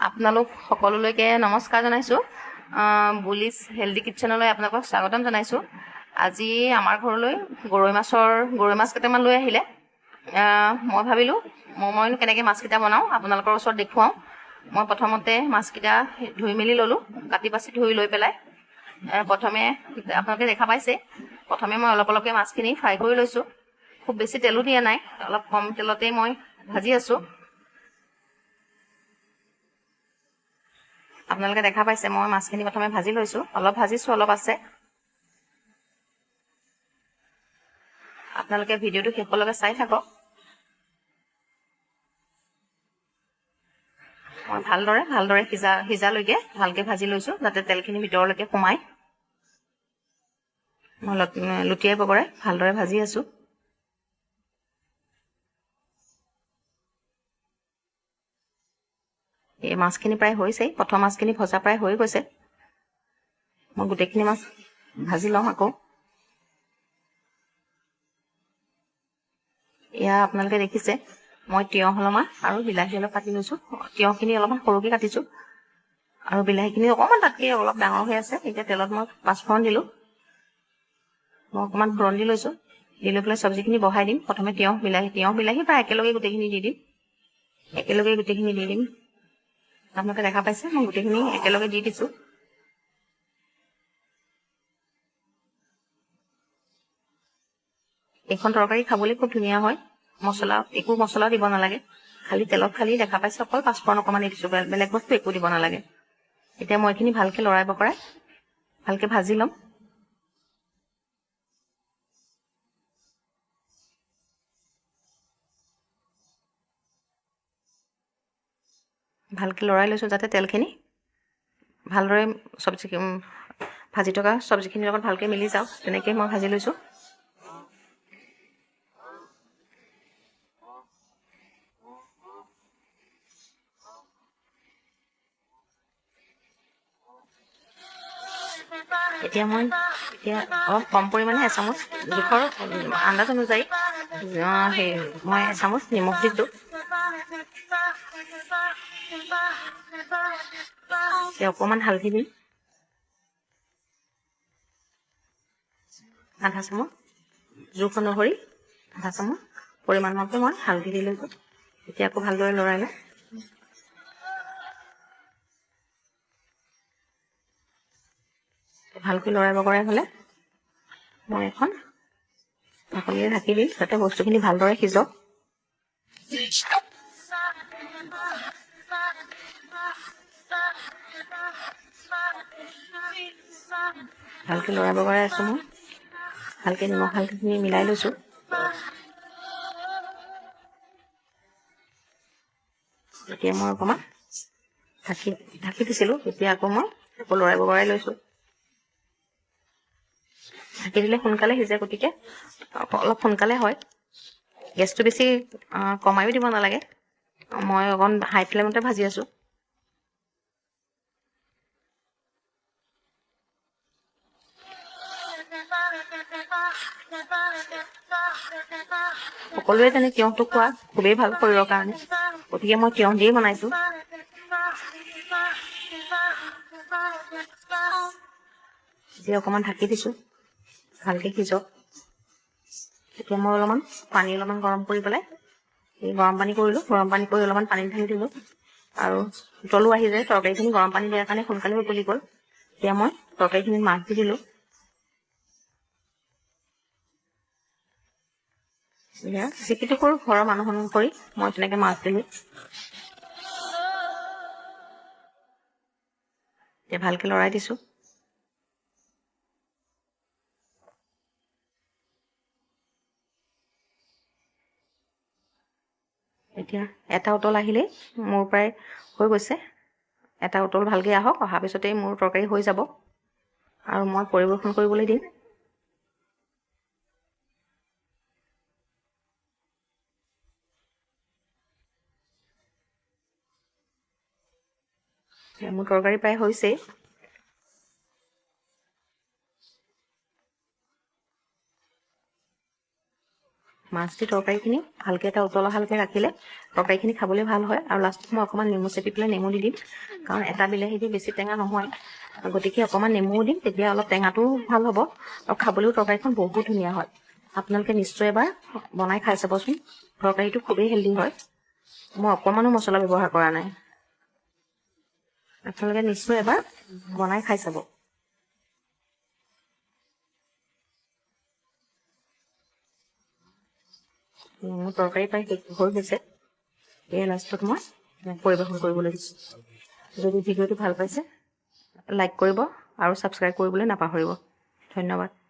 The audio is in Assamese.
আপোনালোক সকলোলৈকে নমস্কাৰ জনাইছোঁ। বুলিছ হেল্ডি কিটচেনলৈ আপোনালোকক স্বাগতম জনাইছোঁ। আজি আমাৰ ঘৰলৈ গৰৈ মাছ কেইটামান লৈ আহিলে। মই ভাবিলোঁ মইনো কেনেকৈ মাছকেইটা বনাওঁ আপোনালোকৰ ওচৰত দেখুৱাওঁ। মই প্ৰথমতে মাছকেইটা ধুই মেলি ল'লোঁ, কাটি বাছি ধুই লৈ পেলাই প্ৰথমে আপোনালোকে দেখা পাইছে, প্ৰথমে মই অলপকৈ মাছখিনি ফ্ৰাই কৰি লৈছোঁ। খুব বেছি তেলো দিয়া নাই, অলপ কম তেলতেই মই ভাজি আছোঁ। আপোনালোকে দেখা পাইছে মই মাছখিনি প্ৰথমে ভাজি লৈছোঁ, অলপ ভাজিছোঁ, অলপ আছে। আপোনালোকে ভিডিঅ'টো শেষলৈকে চাই থাকক। মই ভালদৰে সিজালৈকে ভালকৈ ভাজি লৈছোঁ, যাতে তেলখিনি ভিতৰলৈকে সোমায়। মই লুটিয়াই বগৰাই ভালদৰে ভাজি আছোঁ। এই মাছখিনি প্ৰায় হৈছেই, প্ৰথম মাছখিনি ভজা প্ৰায় হৈ গৈছে। মই গোটেইখিনি মাছ ভাজি লওঁ আকৌ। এয়া আপোনালোকে দেখিছে মই তিয়ঁহ অলপমান আৰু বিলাহী অলপ কাটি লৈছোঁ। তিয়ঁহখিনি অলপমান সৰুকৈ কাটিছোঁ আৰু বিলাহীখিনি অকণমান তাতকৈ অলপ ডাঙৰ হৈ আছে। এতিয়া তেলত মই পাঁচফোৰণ দিলোঁ। মই অকণমান ফোৰণ দি লৈছোঁ, দি লৈ পেলাই চব্জিখিনি বহাই দিম। প্ৰথমে তিয়ঁহ বিলাহী প্ৰায় একেলগে গোটেইখিনি দি দিম। আপোনালোকে দেখা পাইছে মই গোটেইখিনি একেলগে দি দিছোঁ। এইখন তৰকাৰী খাবলৈ খুব ধুনীয়া হয়। একো মছলা দিব নালাগে, খালি তেলত দেখা পাইছে অকল পাঁচফোৰণ অকণমান দিছোঁ, বেলেগ বস্তু একো দিব নালাগে। এতিয়া মই এইখিনি ভালকৈ লৰাই বকৰাই ভালকৈ ভাজি ল'ম। ভালকৈ লৰাই লৈছোঁ যাতে তেলখিনি ভালদৰে ভাজি থকা চব্জিখিনিৰ লগত ভালকৈ মিলি যাওক, তেনেকৈ মই ভাজি লৈছোঁ। এতিয়া অলপ কম পৰিমাণে এচামুচ জোখৰ আন্দাজ অনুযায়ী মই এচামুচ নিমখ দিছোঁ। অকণমান হালধি দিম, আধা চামুচ জোখ অনুসৰি আধা চামুচ পৰিমাণমতে মই হালধি দি লৈছোঁ। এতিয়া আকৌ ভালদৰে লৰাই লওঁ। ভালকৈ লৰাই বগৰাই হ'লে মই এখন ঢাকনিৰে ঢাকি দিম, যাতে বস্তুখিনি ভালদৰে সিজক। ভালকৈ লৰাই বগৰাই আছোঁ মই, ভালকৈ নিমখ হালধিখিনি মিলাই লৈছোঁ। এতিয়া মই অকণমান ঢাকি দিছিলোঁ, এতিয়া আকৌ মই লৰাই বগৰাই লৈছোঁ। ঢাকি দিলে সোনকালে সিজে, গতিকে অলপ সোনকালে হয়। গেছটো বেছি কমায়ো দিব নালাগে। মই অকণ হাই ফ্লেমতে ভাজি আছোঁ। সকলোৱে জানে তিয়ঁহটো খোৱা খুবেই ভাল শৰীৰৰ কাৰণে, গতিকে মই তিয়ঁহ দিয়ে বনাইছোঁ। এতিয়া অকণমান ঢাকি দিছোঁ, ভালকৈ সিজক। এতিয়া মই অলপমান পানী গৰম কৰি পেলাই গৰম পানী কৰিলোঁ, গৰম পানী কৰি অলপমান পানী ঢালি দিলোঁ আৰু উতলো আহি যায়। তৰকাৰীখিনি গৰম পানী দিয়াৰ কাৰণে সোনকালে উতলি গ'ল। এতিয়া মই তৰকাৰীখিনিত মাছ দি দিলোঁ। যিটো কৰোঁ ঘৰৰ মানুহ অনুসৰি মই তেনেকৈ মাছ দিলোঁ। এতিয়া ভালকৈ লৰাই দিছোঁ। এতিয়া এটা উতল আহিলেই মোৰ প্ৰায় হৈ গৈছে। এটা উতল ভালকৈ আহক, অহাৰ পিছতেই মোৰ তৰকাৰী হৈ যাব আৰু মই পৰিৱেশন কৰিবলৈ দিম। মোৰ তৰকাৰী প্ৰায় হৈছেই। মাছ দি তৰকাৰীখিনি ভালকৈ এটা উতলা ভালকৈ ৰাখিলে তৰকাৰীখিনি খাবলৈ ভাল হয়। আৰু লাষ্টত মই অকণমান নেমু চেপি পেলাই নেমু দি দিম, কাৰণ এটা বিলাহী দি বেছি টেঙা নহয়, গতিকে অকণমান নেমুও দিম, তেতিয়া অলপ টেঙাটোও ভাল হ'ব আৰু খাবলৈও তৰকাৰীখন বহুত ধুনীয়া হয়। আপোনালোকে নিশ্চয় এবাৰ বনাই খাই চাবচোন, তৰকাৰীটো খুবেই হেল্ডি হয়। মই অকণমানো মছলা ব্যৱহাৰ কৰা নাই, আপোনালোকে নিশ্চয় এবাৰ বনাই খাই চাব। মোৰ তৰকাৰী প্ৰায় হৈ গৈছে, এই লাষ্টত মই পৰিৱেশন কৰিবলৈ দিছোঁ। যদি ভিডিঅ'টো ভাল পাইছে লাইক কৰিব আৰু ছাবস্ক্ৰাইব কৰিবলৈ নাপাহৰিব। ধন্যবাদ।